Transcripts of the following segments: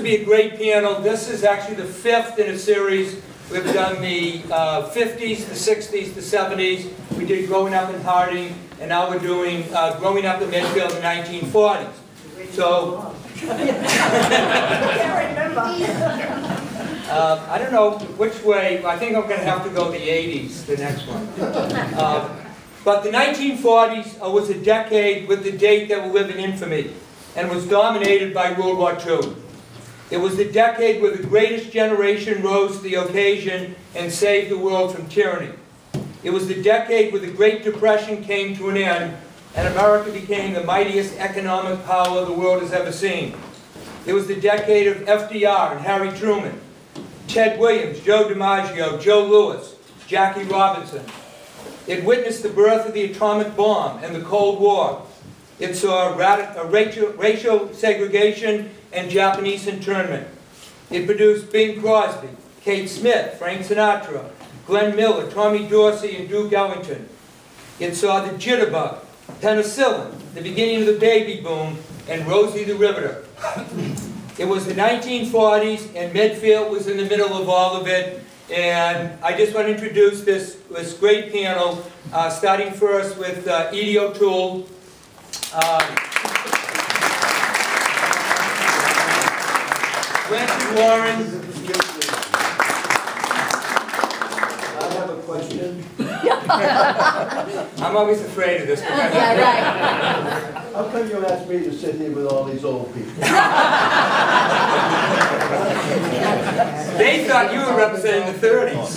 to be a great panel. This is actually the 5th in a series. We've done the 50s, the 60s, the 70s. We did Growing Up in Harding, and now we're doing Growing Up in Medfield in the 1940s. So, I don't know which way. I think I'm going to have to go the 80s, the next one. But the 1940s was a decade with the date that will live in infamy, and was dominated by World War II. It was the decade where the greatest generation rose to the occasion and saved the world from tyranny. It was the decade where the Great Depression came to an end, and America became the mightiest economic power the world has ever seen. It was the decade of FDR and Harry Truman, Ted Williams, Joe DiMaggio, Joe Louis, Jackie Robinson. It witnessed the birth of the atomic bomb and the Cold War. It saw racial segregation and Japanese internment. It produced Bing Crosby, Kate Smith, Frank Sinatra, Glenn Miller, Tommy Dorsey, and Duke Ellington. It saw the jitterbug, penicillin, the beginning of the baby boom, and Rosie the Riveter. It was the 1940s, and Medfield was in the middle of all of it. And I just want to introduce this great panel, starting first with Edie O'Toole. Blanche Warren. I have a question. I'm always afraid of this. Yeah, right. How come you asked me to sit here with all these old people? They thought you were representing the 30s.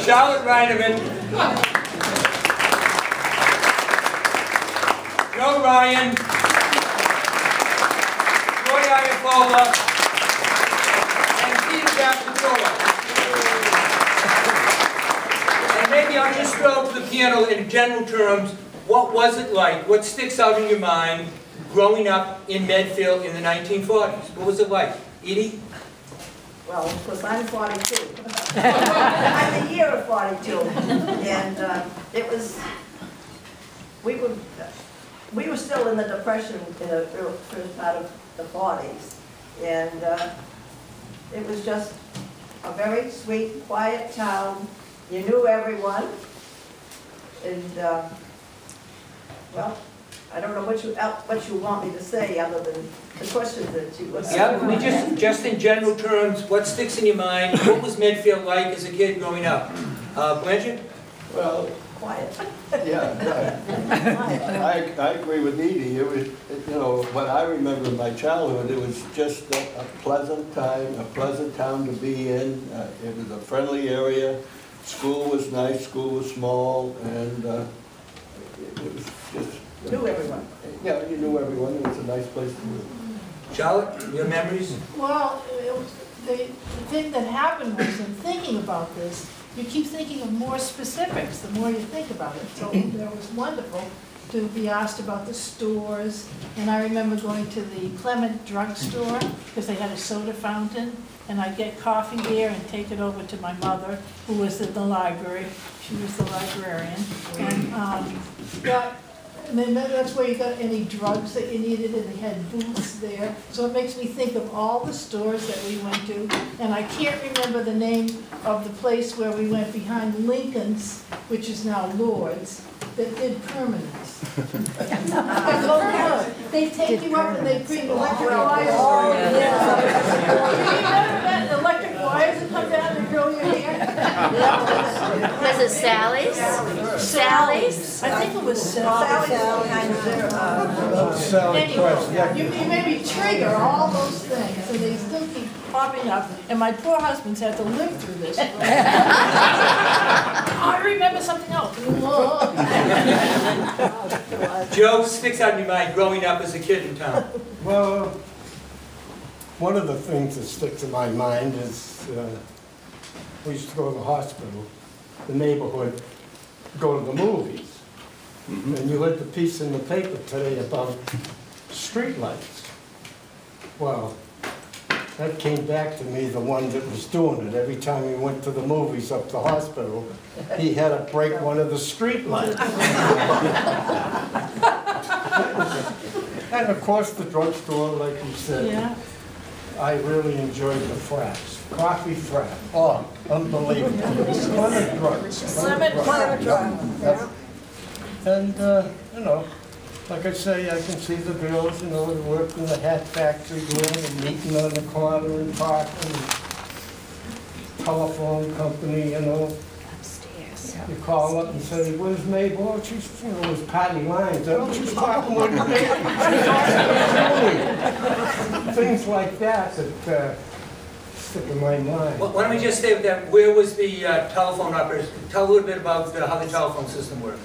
Charlotte Reineman, Joe Ryan, Roy Iafola, and Peter Capitola. And maybe I'll just throw to the piano in general terms, what was it like? What sticks out in your mind growing up in Medfield in the 1940s? What was it like? Edie? Well, of course, I'm 42. I'm the year of 42. And it was, we were still in the Depression in the first part of the 40s. And it was just a very sweet, quiet town. You knew everyone. And, well, I don't know what you want me to say other than the questions that you were Yeah, we just in general terms, what sticks in your mind? What was Medfield like as a kid growing up? Blanchard? Well, quiet. yeah, I agree with Edie. It was, you know, what I remember in my childhood, it was just a pleasant time, a pleasant town to be in. It was a friendly area. School was nice, school was small, and it was just... Knew everyone. Yeah, you knew everyone. It was a nice place to live. Charlotte, your memories? Well, the thing that happened was, in thinking about this, you keep thinking of more specifics the more you think about it. So it was wonderful to be asked about the stores. And I remember going to the Clement drugstore because they had a soda fountain. And I'd get coffee there and take it over to my mother, who was in the library. She was the librarian. And then that's where you got any drugs that you needed, and they had booths there. So it makes me think of all the stores that we went to. And I can't remember the name of the place where we went behind Lincoln's, which is now Lord's, that did permanents. They take you up and they bring electric wires. Oh, yeah. Do you remember that? The electric wires that come down and grow your hair? Was it Sally's? Sally's? I think it was Sally's. Anyway, you maybe trigger all those things, and they still keep popping up. And my poor husband's had to live through this. I remember something else. Joe, sticks out in your mind growing up as a kid in town? Well, one of the things that sticks in my mind is we used to go to the hospital, the neighborhood, go to the movies. Mm-hmm. And you read the piece in the paper today about streetlights. Well, that came back to me, the one that was doing it. Every time we went to the movies up the hospital, he had to break one of the streetlights. And of course, the drugstore, like you said. Yeah. I really enjoyed the fraps. Coffee frap. Oh, unbelievable. Clement drugs. Clement drugs. Yep. And, you know, like I say, I can see the girls, you know, that work in the hat factory doing and meeting on the corner and talking. Telephone company, you know. Upstairs. You call up and say, where's Mabel? Oh, she's, you know, it's Patty Lyons. Oh, she's talking with me. Things like that that stick in my mind. Well, why don't we just stay with that? Where was the telephone operator? Tell a little bit about how the telephone system worked.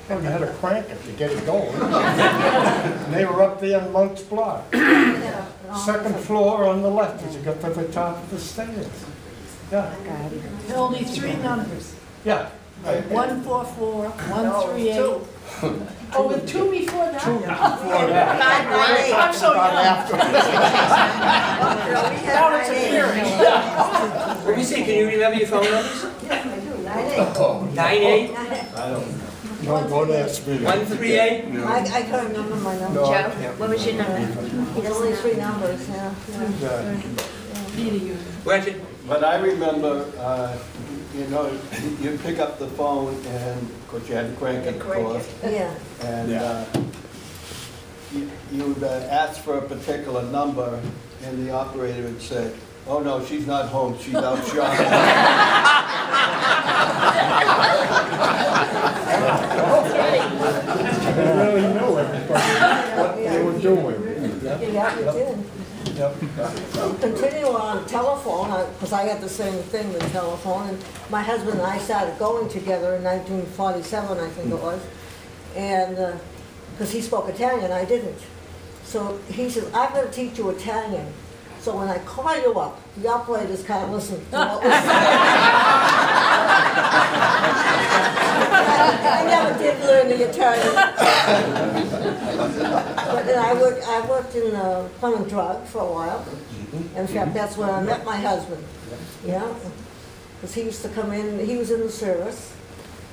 Well, you had to crank it to get it going. And they were up there on Monk's Block. Second floor on the left as you got to the top of the stairs. Yeah. Only 3 numbers. Yeah. Right. 144, 138. Oh, with 2 before that? Before that. I'm so young. That was a hearing. Let me see, can you remember your phone numbers? Yes, I do, 98. 98? I don't. No, don't ask me. 138? No. I can't remember my number. No, I Joe, can't. what was your number? There's only 3 numbers, yeah. Gretchen? But I remember, you know, you'd pick up the phone and, of course, you had to crank it, of course. Yeah. And you'd ask for a particular number and the operator would say, oh no, she's not home, she's out shopping. They really knew everybody, what they were doing. Yeah, you did. Yep. Continue on telephone, because I got the same thing with telephone, and my husband and I started going together in 1947, I think it was, and, because he spoke Italian, I didn't. So he says, I'm going to teach you Italian. So when I call you up, the operators kind of listen to what we're saying. I never did learn the Italian. But then I worked in Clement Drug for a while. In fact, that's where I met my husband. Yeah, because he used to come in, he was in the service.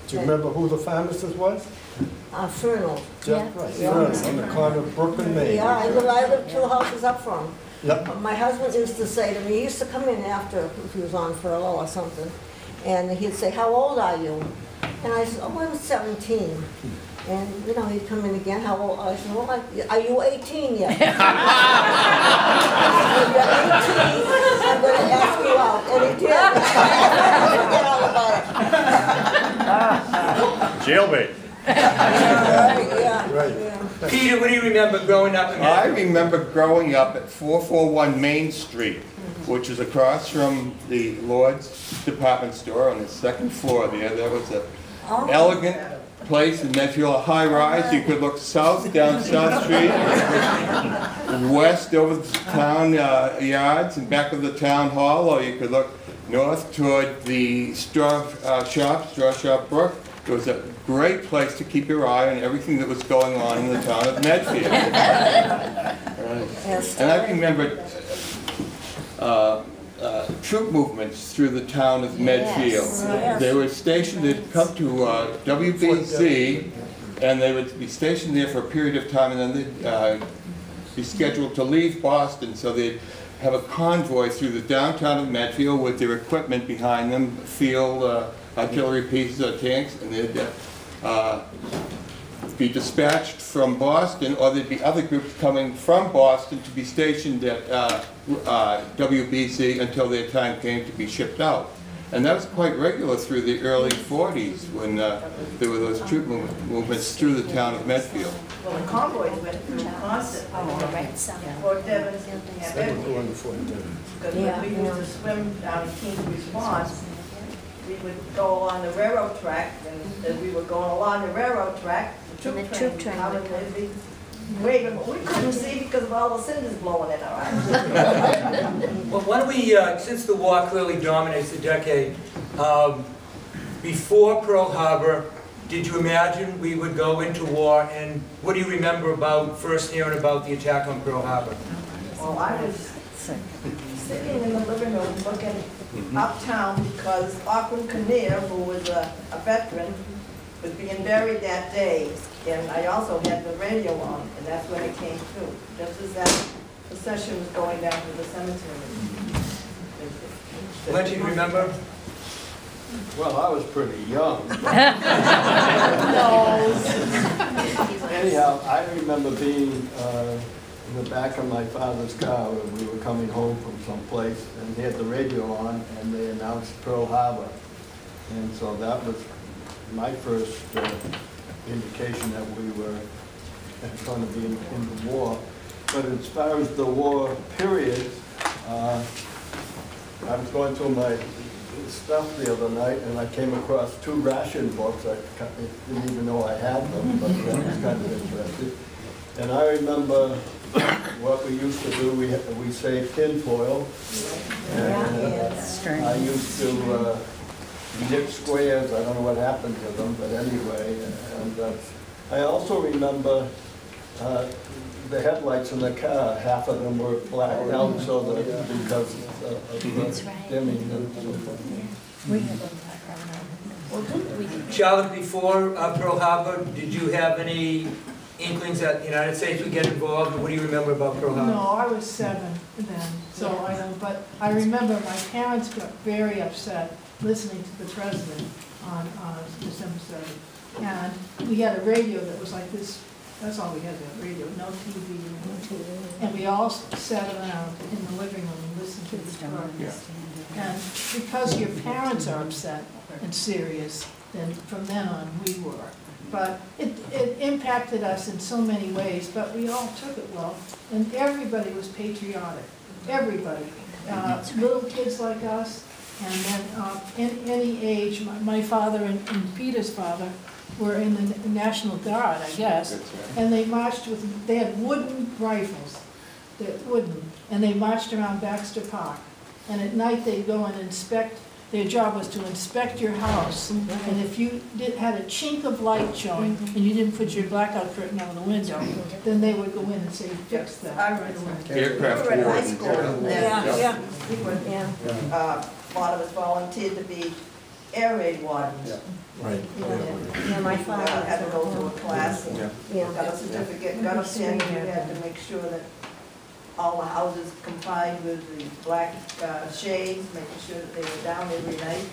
Do you remember who the pharmacist was? Fernald. Jeff Price. On the corner of Brook and Main. Yeah, I lived 2 houses up from him. Yep. My husband used to say to me, he used to come in after, if he was on furlough or something, and he'd say, how old are you? And I said, oh, I'm 17. And, you know, he'd come in again, how old? I said, well, are you 18 yet? If you're 18, I'm going to ask you out. And he did. Forget all about it. Jailbait. Yeah, Right. yeah. Peter, what do you remember growing up in I Medford? remember growing up at 441 Main Street, which is across from the Lord's department store on the 2nd floor there. There was an elegant place in Medfield, a high rise. You could look south down South Street, west over the town yards and back of the town hall, or you could look north toward the straw shop brook. It was a great place to keep your eye on everything that was going on in the town of Medfield. And I remember troop movements through the town of Medfield. Yes. They were stationed, they'd come to WBC, and they would be stationed there for a period of time, and then they'd be scheduled to leave Boston, so they'd have a convoy through the downtown of Medfield with their equipment behind them, field artillery pieces or tanks, and they'd be dispatched from Boston, or there'd be other groups coming from Boston to be stationed at WBC until their time came to be shipped out. And that was quite regular through the early 40s when there were those troop movements through the town of Medfield. Well, the convoys went through constantly. Fort Devens, Camp Edwards. Because when we used to swim down in King's Response, we would go along the railroad track, and as we were going along the railroad track, the troop train would come and they'd be waving, but we couldn't see because of all the cinders blowing in our eyes. Well, why don't we, since the war clearly dominates the decade, before Pearl Harbor, did you imagine we would go into war, and what do you remember about first hearing about the attack on Pearl Harbor? Well, I was sitting in the living room looking uptown because Auckland Kinnear, who was a veteran, was being buried that day And I also had the radio on, and that's when it came through, just as that procession was going down to the cemetery. Glenn, do you remember? Well, I was pretty young. Anyhow, I remember being in the back of my father's car when we were coming home from someplace, and he had the radio on, and they announced Pearl Harbor. And so that was my first indication that we were going to be in the war. But as far as the war period, I was going through my stuff the other night, and I came across 2 ration books. I didn't even know I had them, but that was kind of interesting. And I remember what we used to do. We saved tinfoil, and I used to knit squares. I don't know what happened to them, but anyway. And I also remember the headlights in the car. Half of them were blacked out, so that because of dimming. Charlotte, before Pearl Harbor, did you have any inklings that the United States would get involved? What do you remember about Pearl Harbor? No, I was 7 then, so I don't, but I remember my parents got very upset listening to the president on December 7th. And we had a radio that was like this, that's all we had, that radio, no TV. And we all sat around in the living room and listened to the program. And because your parents are upset and serious, then from then on we were. But it impacted us in so many ways, but we all took it well. And everybody was patriotic, everybody. Little kids like us, and then in any age, my father and Peter's father were in the National Guard, I guess. And they marched with, they had wooden rifles, and they marched around Baxter Park. And at night they'd go and inspect. Their job was to inspect your house, and if you had a chink of light showing, and you didn't put your blackout curtain over the window, then they would go in and say, fix that right away. Aircraft We were in high wardens. school, and we were, a lot of us volunteered to be air raid wardens. Right. Yeah, my We father. had to go to a class, and Yeah. got a certificate, got a pin, and we had to make sure that all the houses complied with the black shades, making sure that they were down every night.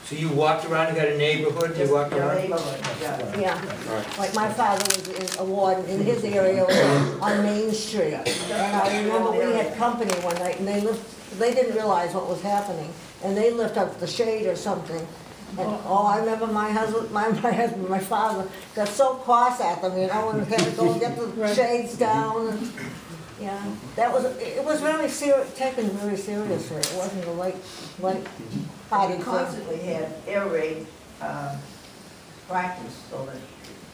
So you walked around, you had a neighborhood, you walked Just your around? neighborhood, yeah. Yeah, like my father was in a ward in his area on Main Street. And I remember we had company one night, and they didn't realize what was happening, and they lifted up the shade or something. And, I remember my husband, my father, got so cross at them, you know, and had to go get the shades down. And, yeah, it was very serious, taken very seriously. It wasn't a light party We thing. constantly had air raid practice, so that,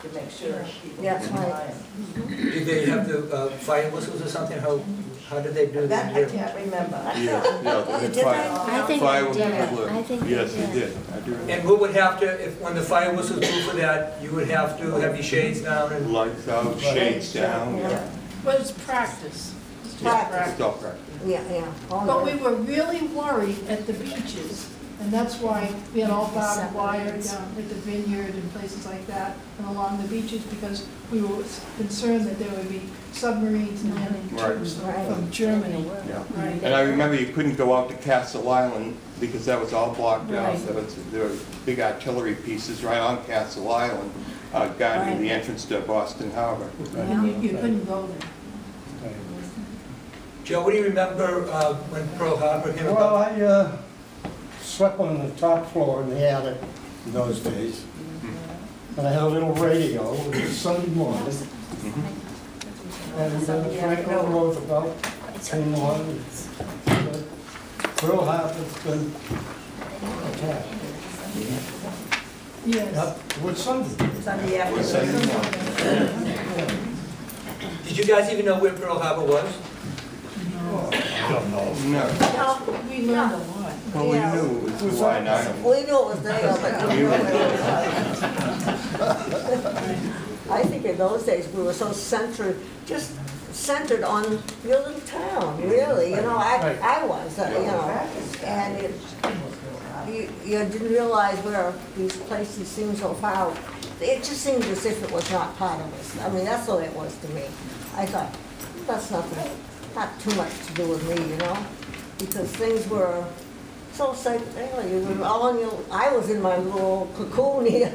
to make sure that people Yeah, were right. compliant. Did they have the fire whistles or something? How did they do That I that? can't remember. Did I think Fire they was did. good. I think Yes, they he did. I do remember. And what would have to, when the fire whistle blew for that, you would have to have your shades down and... Lights out, shades down, yeah. But it's practice. It's just Practice. It's all practice. Yeah, yeah. Oh, But yeah. we were really worried at the beaches, and that's why we had all barbed wire down at the vineyard and places like that, and along the beaches, because we were concerned that there would be submarines and landing troops Right. from Germany. Yeah. Right. And I remember you couldn't go out to Castle Island because that was all blocked out. Right. There were big artillery pieces right on Castle Island, guarding Right. the entrance to Boston Harbor. And you couldn't go there. Joe, what do you remember when Pearl Harbor came Well, about? I slept on the top floor in the attic in those days. And I had a little radio, it was Sunday morning. And Franklin Roosevelt came on and said, Pearl Harbor's been attacked. Yes. Yep, it was Sunday. Sunday It was Sunday afternoon. morning. Did you guys even know where Pearl Harbor was? No. No, We learned a lot. Well, we knew it was the Hawaiian Islands. we knew it was there, but we knew I think in those days, we were so just centered on your little town, really, you know, I was, you know, and you didn't realize where these places seemed so far it just seemed as if it was not part of us. I mean, that's the way it was to me. I thought, that's nothing, not too much to do with me, you know? Because things were so safe, anyway, you were all on your, I was in my little cocoon here.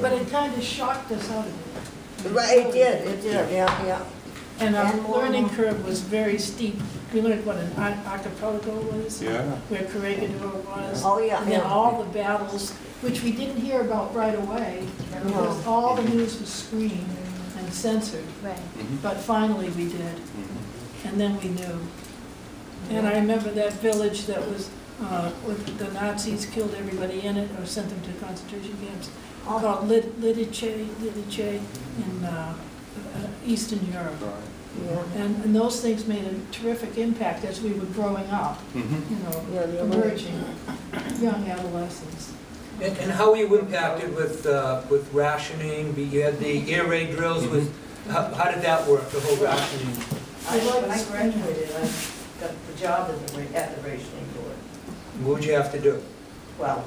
But it kind of shocked us out of it. Right, it did, yeah. And our And more- learning curve was very steep. We learned what an archipelago was. Yeah. Where Corregidor was. Oh, yeah, And then yeah. all the battles, which we didn't hear about right away, because all the news was screened and censored. Right. But finally we did, and then we knew. And I remember that village that was, with the Nazis killed everybody in it or sent them to concentration camps, called Lidice in Eastern Europe. Yeah. And those things made a terrific impact as we were growing up, you Yeah, know, yeah. emerging, young adolescents. And how were you impacted with rationing? You had the air raid drills. How did that work, the whole rationing? When I graduated, I got the job at the rationing board. What would you have to do? Well,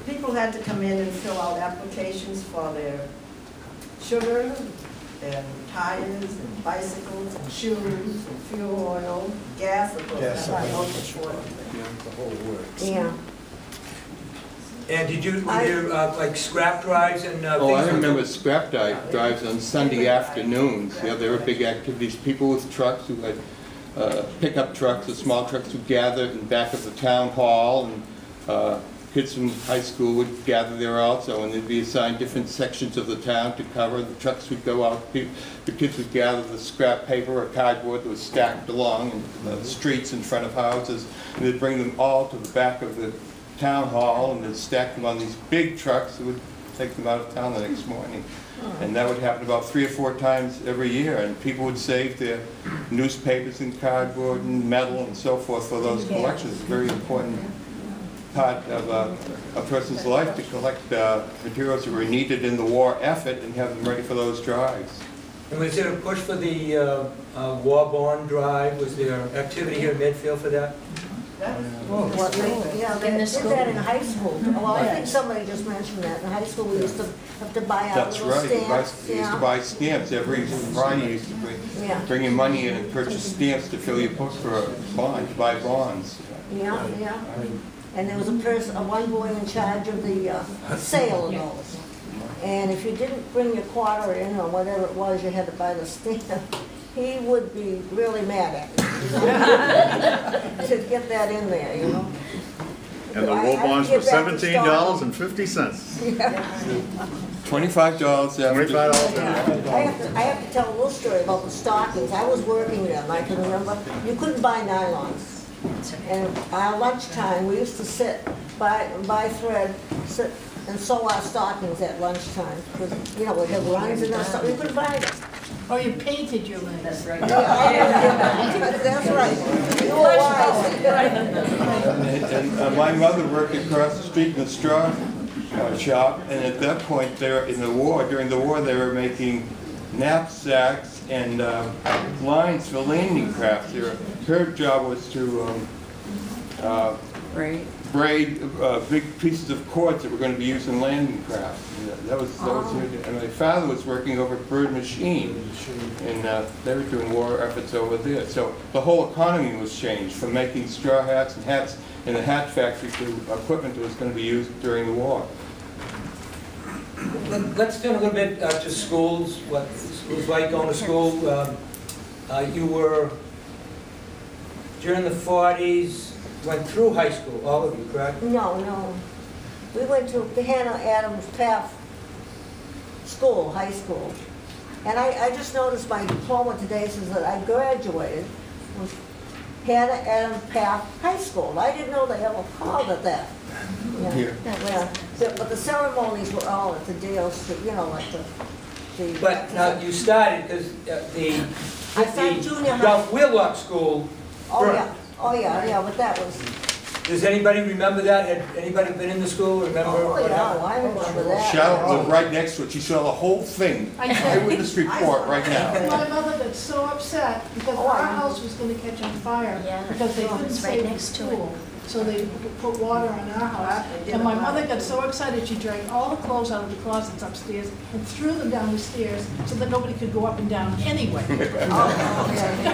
people had to come in and fill out applications for their sugar and tires and bicycles and shoes and fuel oil, gas, of course. Gas, That's oil. most important. The whole works. Yeah. And were there like scrap drives and Oh, I things? remember scrap drives on Sunday afternoons. Yeah, there were big activities. People with trucks who had pickup trucks or small trucks would gather in back of the town hall, and kids from high school would gather there also, and they'd be assigned different sections of the town to cover. The trucks would go out. The kids would gather the scrap paper or cardboard that was stacked along in the streets in front of houses, and they'd bring them all to the back of the town hall, and they'd stack them on these big trucks that would take them out of town the next morning. And that would happen about 3 or 4 times every year, and people would save their newspapers and cardboard and metal and so forth for those collections. It's a very important part of a person's life to collect materials that were needed in the war effort and have them ready for those drives. And was there a push for the war bond drive? Was there activity here in Medfield for that? Yeah, they In the did school? that in high school. Well, I think somebody just mentioned that. In high school, we used to have to buy out That's little right. stamps. They used to buy stamps every Friday. You used to Yeah. bring your money in and purchase stamps to fill your book for a bond, to buy bonds. Yeah, yeah. And there was a person, one boy in charge of the sale of those. And if you didn't bring your quarter in or whatever it was, you had to buy the stamp. He would be really mad at you. To get that in there, you know. And the I roll have to bonds get were back to $17.50. $25 after. $25. I have to tell a little story about the stockings. I was working there, and I can remember, you couldn't buy nylons. And our lunchtime, we used to sit, buy thread, sit and sew our stockings at lunchtime. Because, you know, we'd have runs and stuff, we couldn't buy them. Oh, you painted your legs. That's right. That's right. You were wise. And my mother worked across the street in the straw shop, and at that point, during the war, they were making knapsacks and lines for landing crafts. Her job was to braid big pieces of cords that were going to be used in landing crafts. That was and my father was working over at Bird Machine, and they were doing war efforts over there. So the whole economy was changed from making straw hats and hats in the hat factory to equipment that was going to be used during the war. Let's turn a little bit to schools, what it was like going to school. You were, during the 40s, went through high school, all of you, correct? No. We went to the Hannah Adams Path School, high school. And I just noticed my diploma today says that I graduated from Hannah Adams Path High School. I didn't know they ever called it that. Yeah. But the ceremonies were all at the Dale Street, you know, like the But you started, because I started junior high. Ralph Wheelock School. Oh yeah, but that was, Does anybody remember that? Had anybody been in the school, remember? oh yeah, I remember that. Cheryl lived right next to it. She saw the whole thing. Eyewitness report right now. My mother got so upset because our house was going to catch on fire Yeah, because they it couldn't was right save the next to it. school. so they put water on our house. And my mother got so excited, she dragged all the clothes out of the closets upstairs and threw them down the stairs so that nobody could go up and down anyway.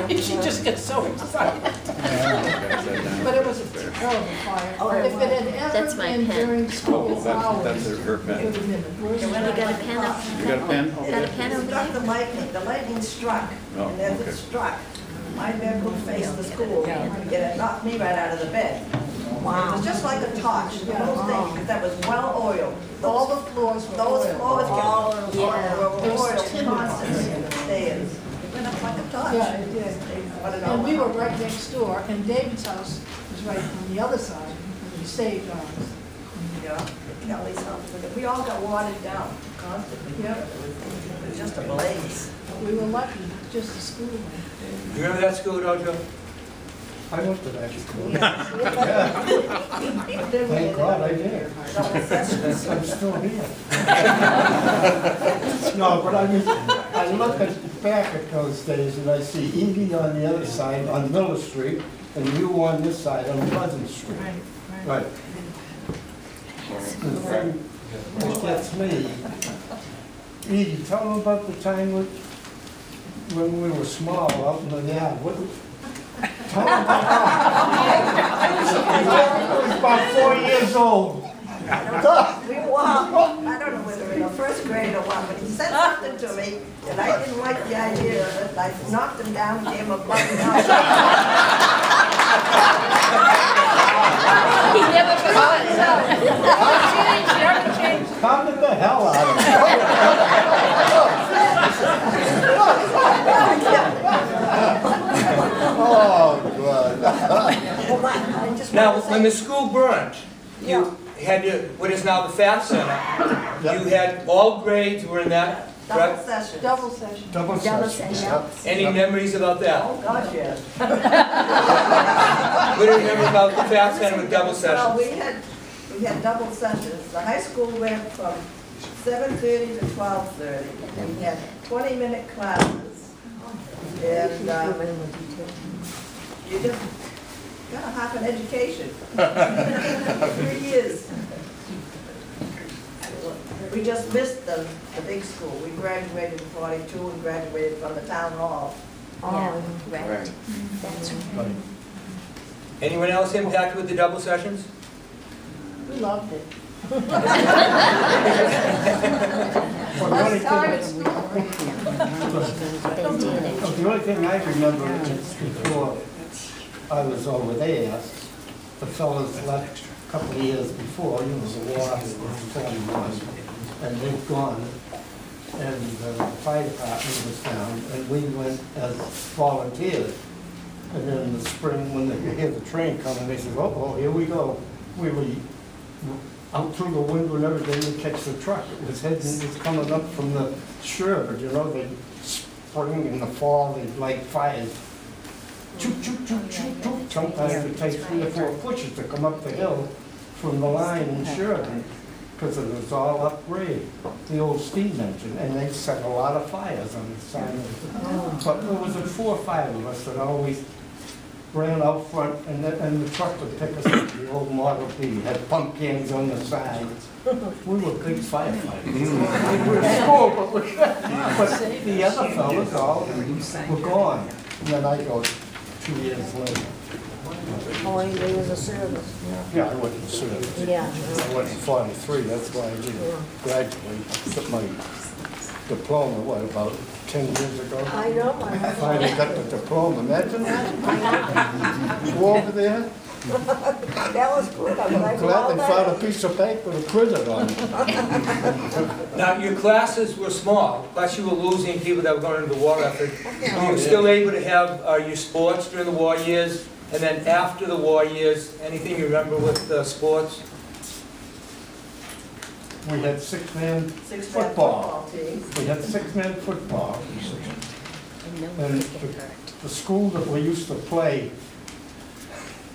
She just got so excited. But it was a terrible fire. If it had ever been during school hours, That's her it pen. would have been the worst. You got a pen up? You got a pen over Got a there? pen over Struck there? the lightning struck, Oh, and as okay. it struck, my bedroom faced the school, and it knocked me right out of the bed. It was just like a torch, the whole thing, because that was well oiled. All the floors were Those oiled. floors were There was oiled tin constantly in the stairs. It went up like a torch. Yeah, it did. What an And we were overnight. right next door, and David's house was right on the other side. We saved ours. Yeah, Kelly's house, we all got watered down constantly. Yep. It was just a blaze. We were lucky, just the school. You remember that school, Dojo? I went to that school. Thank Thank God I did. I'm still here. No, but I mean, I look back at those days and I see Evie on the other side on Miller Street and you on this side on Pleasant Street. Right. The thing that gets me, Edie, tell them about the time when we were small out in the yard. Tell them about that. I was about 4 years old. We were, I don't know whether in the first grade or what, but he said something to me, and I didn't like the idea of it. I knocked him down, gave him a bloody nose. He never forgot it. Pounded the hell out of me. Oh, God. Now, when the school burned, you had what is now the FAF Center. You had all grades were in that, Double correct? session. Double session. Double session. Yep. Any memories about that? Oh, gosh, yes. What do you remember about the FAF Center with double Well, sessions? we had double sessions. The high school went from 7:30 to 12:30. We had 20-minute classes. And you just got a half an education. 3 years. We just missed the big school. We graduated in 42 and graduated from the town hall. Yeah, Right. right. That's right. Anyone else impacted with the double sessions? We loved it. Well, the only thing I remember is before I was over there, the fellas left a couple of years before, the war was 41, and they've gone, and the fire department was down, and we went as volunteers. And then in the spring, when they hear the train coming, they said, oh, here we go. We were out through the window and everything to catch the truck. It was coming up from the Sherwood, they spring in the fall, they'd light fires. Choop, choop, choop, choop, choop. Sometimes it takes 3 or 4 pushes to come up the hill from the line in Sherwood, because it was all upgrade, the old steam engine, and they set a lot of fires on the side of it. But there was 4 or 5 of us that always ran out front, and the truck would pick us up, the old Model T, had pump cans on the side. We were big firefighters. We were school, but the other fellas all were gone. And then I go 2 years later. Oh, he was a service. Yeah, I went to service. Yeah. I went in 43, that's why I didn't graduate. Took my diploma, about 10 years ago? I know. I finally got the diploma. Imagine that. You over there? That was good. I'm Glad they found a piece of paper to print it on. Now, your classes were small, plus you were losing people that were going into the war effort. Were you still able to have your sports during the war years? And then after the war years, anything you remember with sports? We had 6-man Six-man football. team. We had 6-man football. And the school that we used to play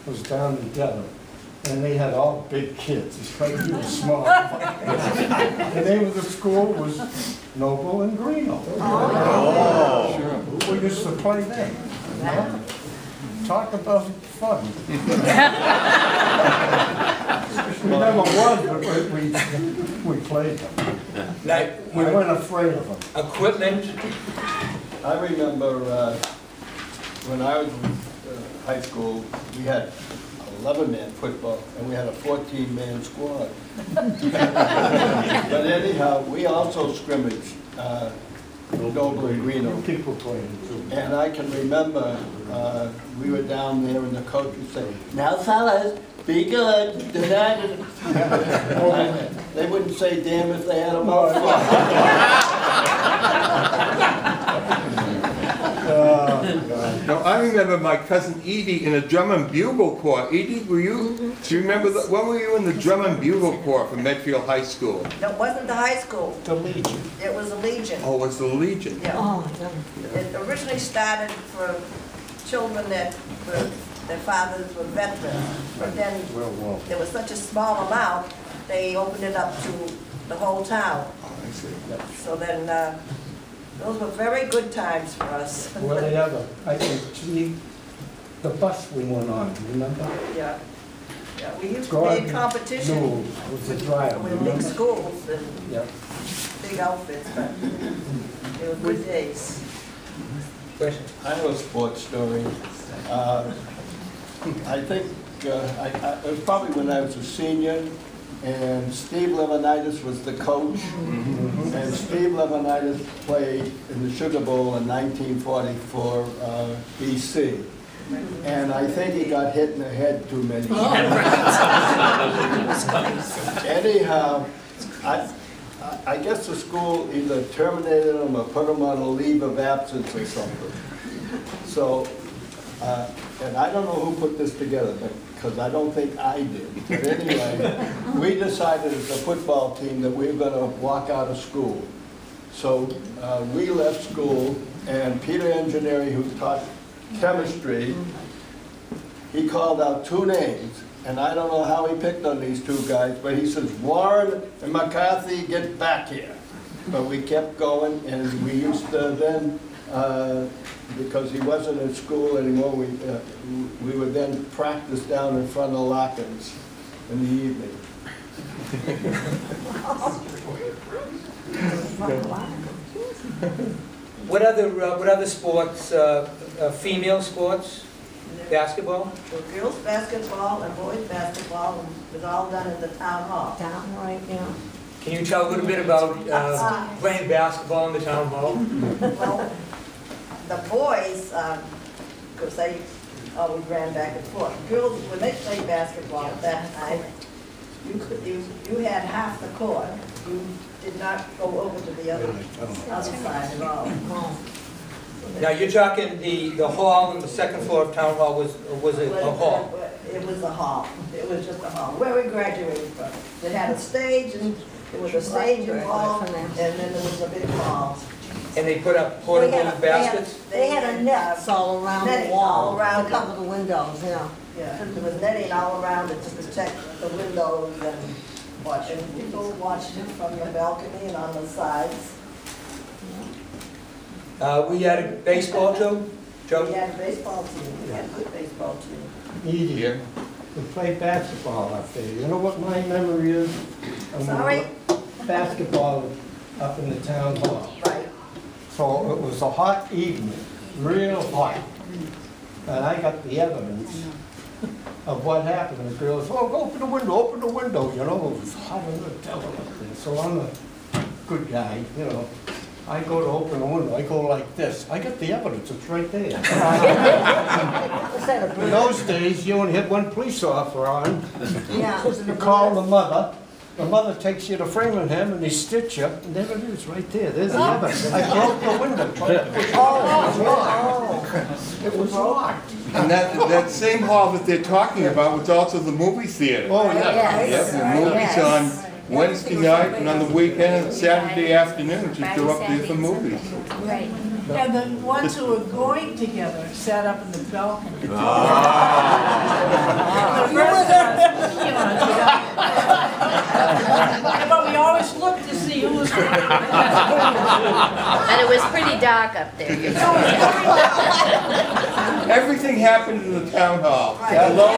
was down in Devon. And they had all big kids, especially the small. The name of the school was Noble and Greeno. Oh, We used to play there. talk about fun. We never won, but we played them. Now, We weren't afraid of them. equipment, I remember when I was in high school, we had 11-man football, and we had a 14-man squad. But anyhow, we also scrimmaged Noble and Greeno. People playing too. And I can remember, we were down there and the coach would say, "Now fellas, be good." They wouldn't say damn if they had a mouthful. No, I remember my cousin Edie in a drum and bugle corps. Edie, were you, do you remember, when were you in the drum and bugle corps for Medfield High School? No, it wasn't the high school, The Legion. it was a Legion. Oh, it's the Legion. Yeah. Oh, no. It originally started for children that their fathers were veterans, but then Well. there was such a small amount, they opened it up to the whole town. Oh, I see. So then, those were very good times for us. Well, the other, I think, the bus we went on, remember? Yeah, yeah, we used to Gordon play competition Newell was the driver, with big remember? schools and Yeah. big outfits, but they were good days. question? I have a sports story. I think, it was probably when I was a senior, and Steve Levanitis was the coach. And Steve Levanitis played in the Sugar Bowl in 1944 BC. And I think he got hit in the head too many times. Anyhow, I guess the school either terminated him or put him on a leave of absence or something. So, and I don't know who put this together, because I don't think I did. But anyway, we decided as a football team that we were going to walk out of school. So we left school, and Peter Engineering, who taught chemistry, he called out two names. And I don't know how he picked on these two guys, but he says, "Warren and McCarthy, get back here." But we kept going, and we used to then, because he wasn't in school anymore, we would then practice down in front of Lockens in the evening. What other sports, female sports? Basketball? So girls' basketball and boys' basketball was all done in the town hall. Down, right, yeah. Can you tell a little bit about playing basketball in the town hall? Well, the boys, because they always ran back and forth. Girls, when they played basketball at that time, you had half the court. You did not go over to the other side at all. Now, you're talking the hall on the second floor of town hall was it a hall? It was a hall. It was just a hall, where we graduated from. It had a stage, and there was a stage involved, and then there was a big hall. And they put up portable baskets? They had a net all around the netting wall all around to cover the windows, yeah. Yeah, there was netting all around it to protect the windows and watching. People watched it from the balcony and on the sides. We had a baseball too? Joe? We had a baseball team. We had a good baseball team. Edie, Yeah. we played basketball up there. You know what my memory is? Sorry? Basketball up in the town hall. Right. So it was a hot evening, real hot. And I got the evidence of what happened. The girls, "Oh, go open the window, you know, it was hot as the devil up there." So I'm a good guy, you know. I go to open the window, I go like this. I got the evidence, it's right there. In those days, you only had one police officer on. Yeah. You call the mother takes you to Framingham and they stitch you, and there it is, right there, there's the evidence. I broke the window, tried to push it locked. It was locked. And that same hall that they're talking about was also the movie theater. Oh, yeah. Yep, the movies on Wednesday night and on the weekend and Saturday afternoons, you go up there for movies. Right. And the ones who were going together sat up in the balcony. The but we always looked to see who was going. And it was pretty dark up there. Everything happened in the town hall. Right.